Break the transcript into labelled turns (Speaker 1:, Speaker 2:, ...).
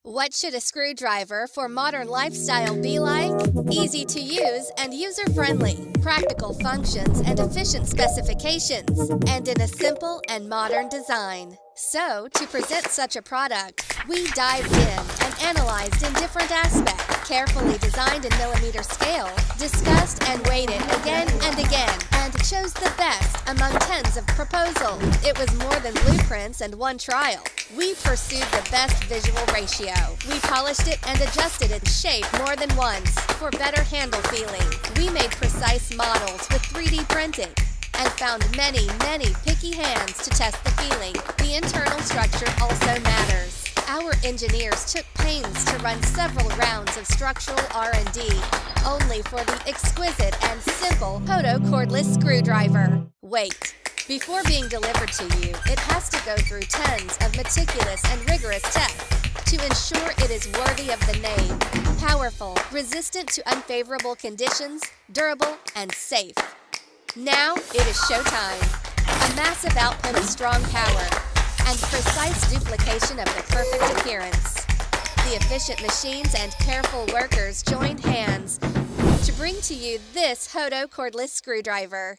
Speaker 1: What should a screwdriver for modern lifestyle be like? Easy to use and user-friendly, practical functions and efficient specifications, and in a simple and modern design. So, to present such a product, we dived in and analyzed in different aspects, carefully designed in millimeter scale, discussed and weighted again and again, and chose the best among tens of proposals. It was more than blueprints and one trial. We pursued the best visual ratio. We polished it and adjusted its shape more than once for better handle feeling. We made precise models with 3D printing and found many picky hands to test the feeling. The internal structure also matters. Our engineers took pains to run several rounds of structural R&D only for the exquisite and simple Hoto cordless screwdriver. Wait. Before being delivered to you, it has to go through tons of meticulous and rigorous tests to ensure it is worthy of the name. Powerful, resistant to unfavorable conditions, durable, and safe. Now it is showtime. A massive output of strong power and precise duplication of the perfect appearance. The efficient machines and careful workers joined hands to bring to you this Hoto cordless screwdriver.